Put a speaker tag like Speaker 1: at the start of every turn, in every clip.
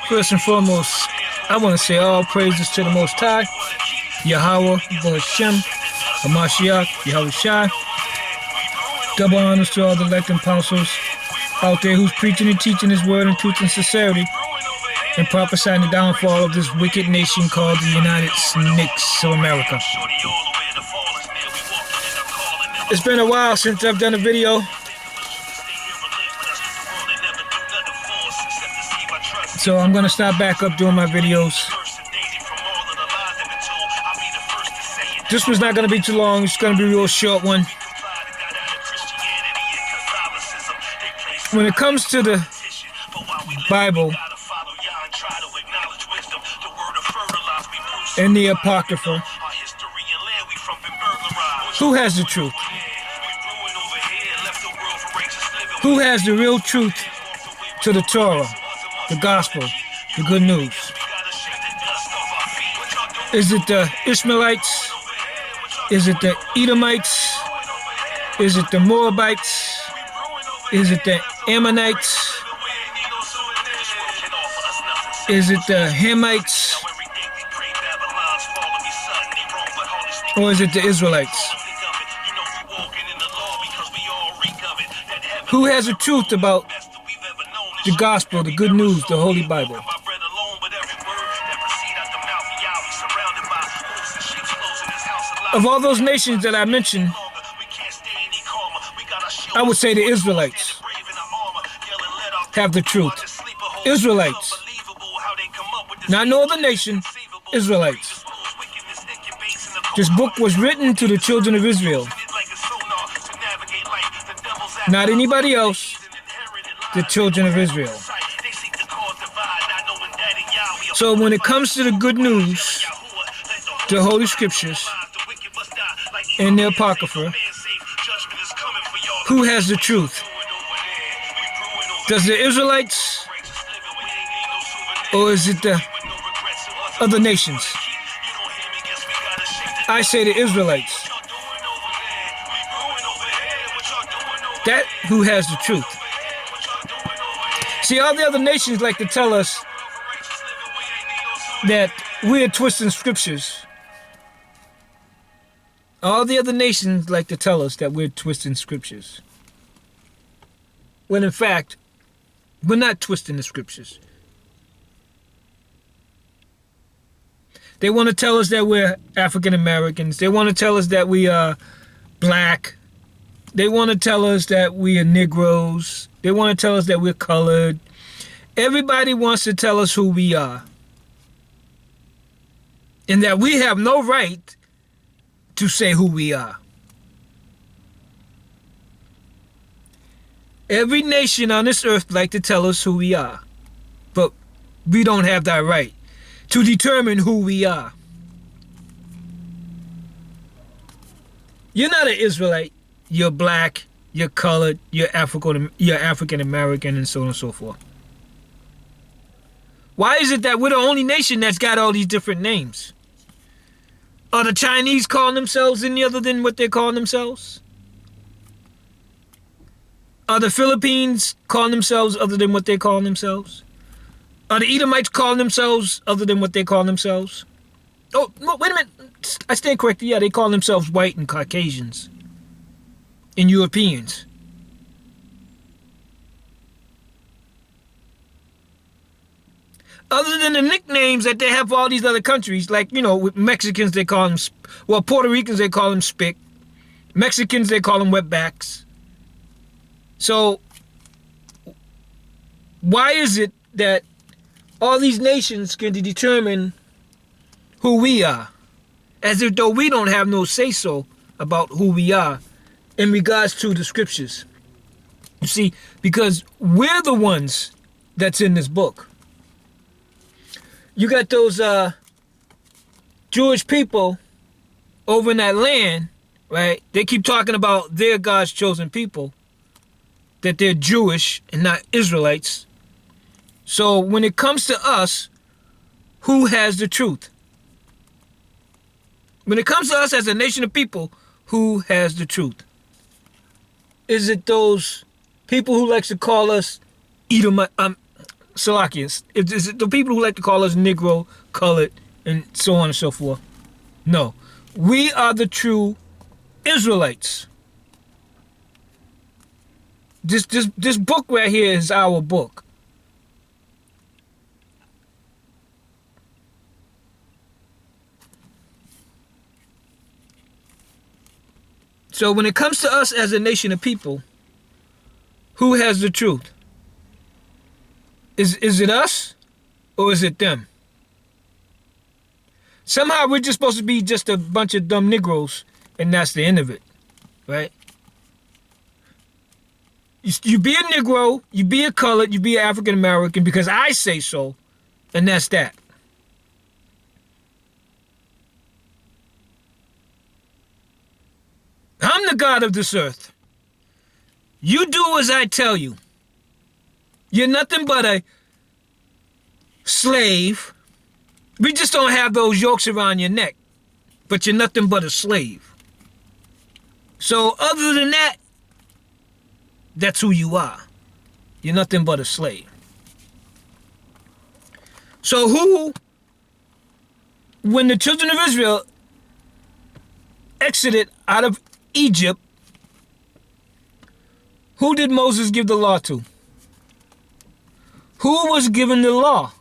Speaker 1: First and foremost, I want to say all praises to the Most High, Yahawah, Sham, Hamashiach, Yahawashi. Double honors to all the elect apostles out there who's preaching and teaching His word in truth and sincerity, and prophesying the downfall of this wicked nation called the United Snakes of America. It's been a while since I've done a video, so I'm going to start back up doing my videos. This one's not going to be too long. It's going to be a real short one. When it comes to the Bible and the Apocrypha, who has the truth? Who has the real truth to the Torah, the gospel, the good news? Is it the Ishmaelites? Is it the Edomites? Is it the Moabites? Is it the Ammonites? Is it the Hamites? Or is it the Israelites? Who has the truth about the gospel, the good news, the Holy Bible? Of all those nations that I mentioned, I would say the Israelites have the truth. Israelites. Not no other nation, Israelites. This book was written to the children of Israel. Not anybody else, the children of Israel. So when it comes to the good news, the Holy Scriptures, and the Apocrypha, who has the truth? Does the Israelites, or is it the other nations? I say the Israelites. That who has the truth. See, all the other nations like to tell us that we're twisting scriptures. All the other nations like to tell us that we're twisting scriptures. When in fact, we're not twisting the scriptures. They want to tell us that we're African Americans. They want to tell us that we are black. They want to tell us that we are Negroes. They want to tell us that we're colored. Everybody wants to tell us who we are. And that we have no right to say who we are. Every nation on this earth like to tell us who we are, but we don't have that right to determine who we are. You're not an Israelite. You're black. You're colored. You're African American, and so on and so forth. Why is it that we're the only nation that's got all these different names? Are the Chinese calling themselves any other than what they're calling themselves? Are the Philippines calling themselves other than what they're calling themselves? Are the Edomites calling themselves other than what they call themselves? Oh, no, wait a minute. I stand corrected. Yeah, they call themselves white and Caucasians and Europeans. Other than the nicknames that they have for all these other countries, like, you know, with Mexicans, they call them, well, Puerto Ricans, they call them spick. Mexicans, they call them wetbacks. So, why is it that all these nations can determine who we are, as if though we don't have no say-so about who we are in regards to the scriptures? You see, because we're the ones that's in this book. You got those Jewish people over in that land, right? They keep talking about their God's chosen people, that they're Jewish and not Israelites. So when it comes to us, who has the truth? When it comes to us as a nation of people, who has the truth? Is it those people who likes to call us Edomite, Salakians. It's the people who like to call us Negro, colored, and so on and so forth. No. We are the true Israelites. This book right here is our book. So when it comes to us as a nation of people, who has the truth? Is it us or is it them? Somehow we're just supposed to be just a bunch of dumb Negroes, and that's the end of it, right? You be a Negro, you be a colored, you be an African American because I say so, and that's that. I'm the God of this earth. You do as I tell you. You're nothing but a slave. We just don't have those yokes around your neck, but you're nothing but a slave. So other than that, that's who you are. You're nothing but a slave. So when the children of Israel exited out of Egypt, who did Moses give the law to? Who was given the law?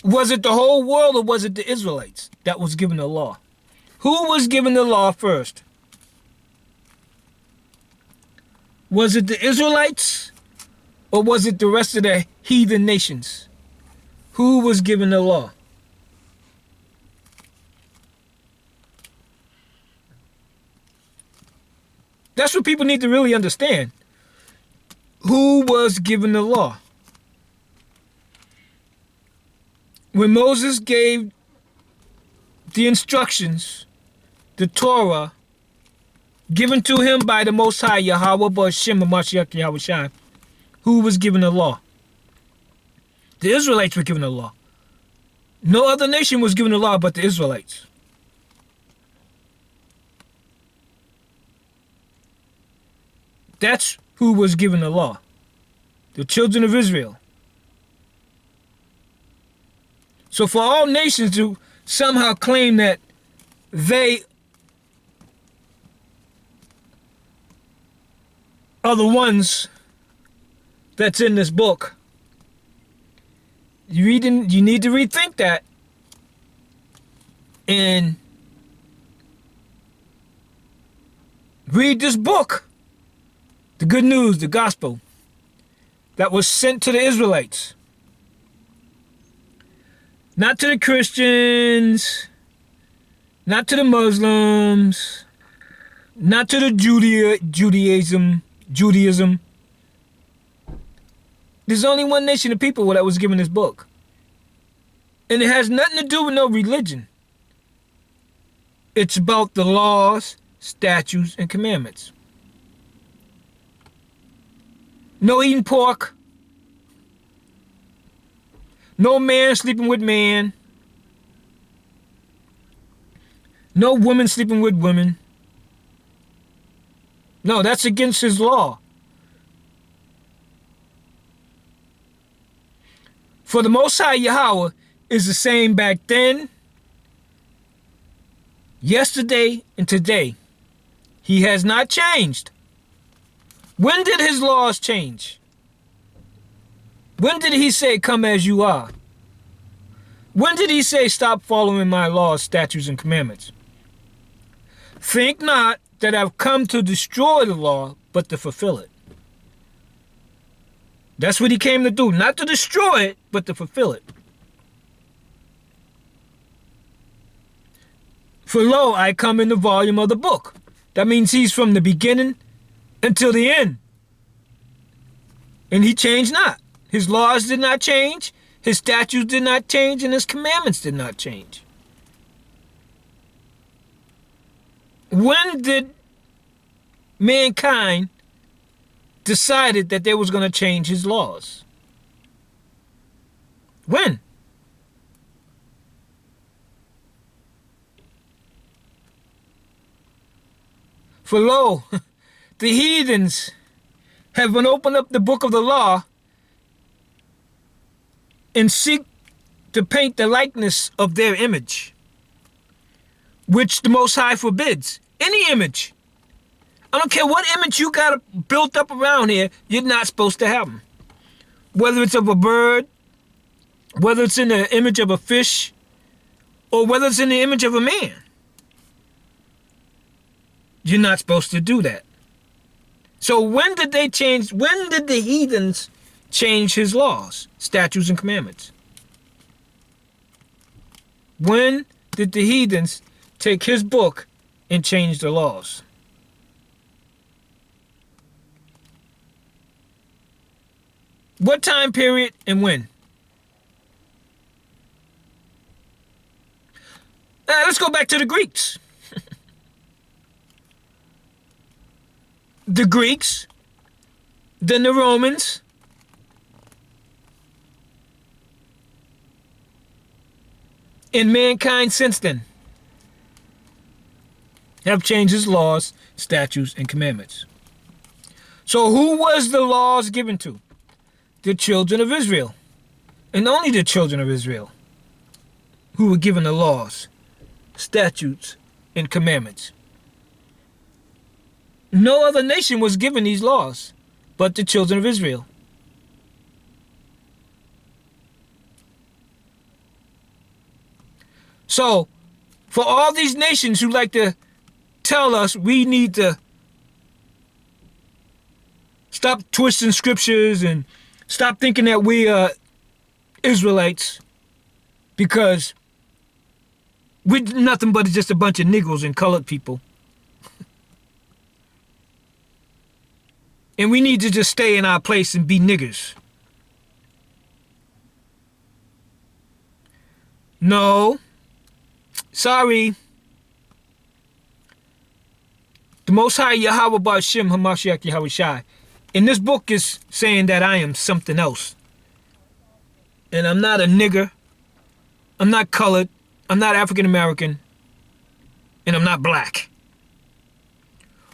Speaker 1: Was it the whole world or was it the Israelites that was given the law? Who was given the law first? Was it the Israelites or was it the rest of the heathen nations? Who was given the law? That's what people need to really understand. Who was given the law? When Moses gave the instructions, the Torah, given to him by the Most High, Yahawah, Sham, Yahawashi, who was given the law? The Israelites were given the law. No other nation was given the law but the Israelites. That's who was given the law. The children of Israel. So for all nations to somehow claim that they are the ones that's in this book, you need to rethink that and read this book. The good news, the gospel, that was sent to the Israelites. Not to the Christians, not to the Muslims, not to the Judaism. There's only one nation of people that was given this book. And it has nothing to do with no religion. It's about the laws, statutes, and commandments. No eating pork. No man sleeping with man. No woman sleeping with women. No, that's against his law. For the Most High Yahawah is the same back then, yesterday, and today. He has not changed. When did his laws change? When did he say, come as you are? When did he say, stop following my laws, statutes, and commandments? Think not that I've come to destroy the law, but to fulfill it. That's what he came to do, not to destroy it, but to fulfill it. For lo, I come in the volume of the book. That means he's from the beginning until the end. And he changed not. His laws did not change, his statutes did not change, and his commandments did not change. When did mankind decided that they was going to change his laws? When? For lo, the heathens have opened up the book of the law and seek to paint the likeness of their image, which the Most High forbids. Any image. I don't care what image you got built up around here, you're not supposed to have them. Whether it's of a bird, whether it's in the image of a fish, or whether it's in the image of a man. You're not supposed to do that. So when did they change, when did the heathens change his laws, statutes, and commandments? When did the heathens take his book and change the laws? What time period and when? Now, let's go back to the Greeks. The Greeks, then the Romans, and mankind since then have changed his laws, statutes, and commandments. So who was the laws given to? The children of Israel, and only the children of Israel who were given the laws, statutes, and commandments. No other nation was given these laws but the children of Israel. So, for all these nations who like to tell us we need to stop twisting scriptures and stop thinking that we are Israelites because we're nothing but just a bunch of Negroes and colored people. And we need to just stay in our place and be niggers. No. Sorry. The Most High Yahawah Sham Hamashiach Yahawashi in this book is saying that I am something else. And I'm not a nigger. I'm not colored. I'm not African American. And I'm not black.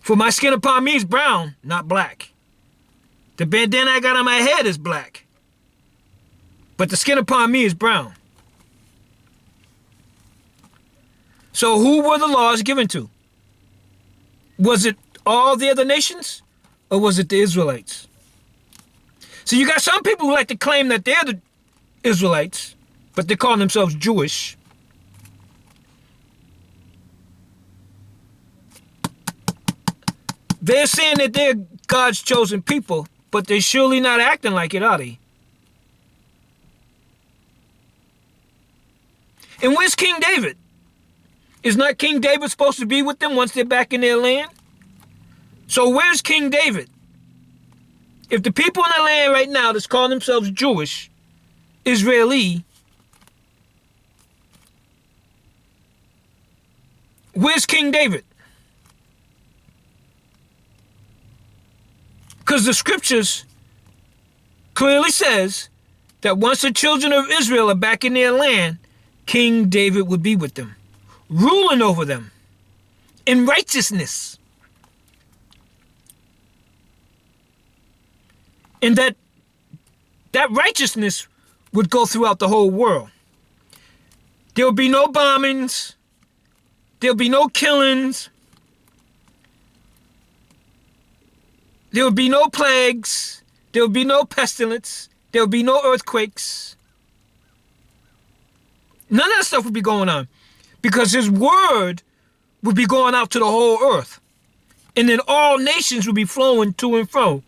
Speaker 1: For my skin upon me is brown, not black. The bandana I got on my head is black. But the skin upon me is brown. So who were the laws given to? Was it all the other nations? Or was it the Israelites? So you got some people who like to claim that they're the Israelites, but they call themselves Jewish. They're saying that they're God's chosen people, but they're surely not acting like it, are they? And where's King David? Is not King David supposed to be with them once they're back in their land? So where's King David? If the people in the land right now that's calling themselves Jewish, Israeli, where's King David? Because the scriptures clearly says that once the children of Israel are back in their land, King David would be with them, ruling over them in righteousness. And that righteousness would go throughout the whole world. There would be no bombings. There would be no killings. There would be no plagues. There would be no pestilence. There would be no earthquakes. None of that stuff would be going on because his word would be going out to the whole earth. And then all nations would be flowing to and fro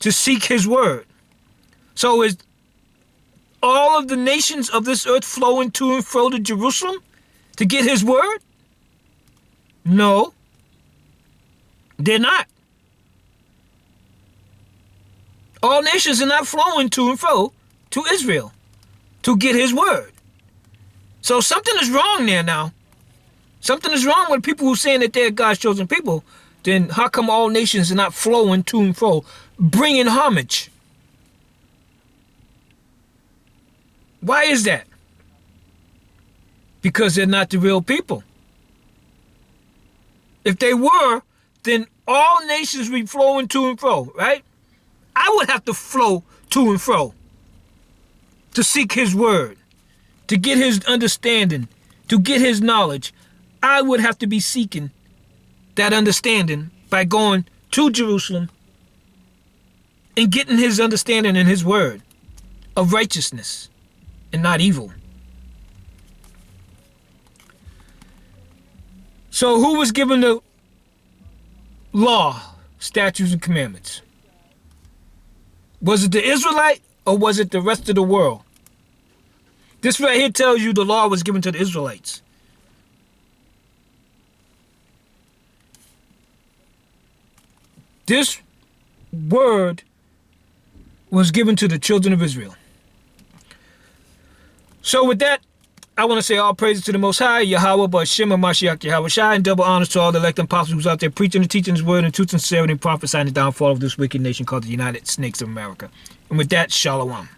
Speaker 1: to seek his word. So is all of the nations of this earth flowing to and fro to Jerusalem to get his word? No, they're not. All nations are not flowing to and fro to Israel to get his word. So something is wrong there now. Something is wrong with people who are saying that they're God's chosen people. Then how come all nations are not flowing to and fro, bringing homage? Why is that? Because they're not the real people. If they were, then all nations would be flowing to and fro, right? I would have to flow to and fro to seek his word, to get his understanding, to get his knowledge, I would have to be seeking that understanding by going to Jerusalem and getting his understanding in his word of righteousness and not evil. So who was given the law, statutes, and commandments? Was it the Israelite or was it the rest of the world? This right here tells you the law was given to the Israelites. This word was given to the children of Israel. So with that, I want to say all praises to the Most High, Yahawah, Ba'Shem, Mashiach, Yahawashi, and double honors to all the elect apostles who's out there preaching and teaching his word in truth and sincerity and prophesying the downfall of this wicked nation called the United Snakes of America. And with that, Shalom.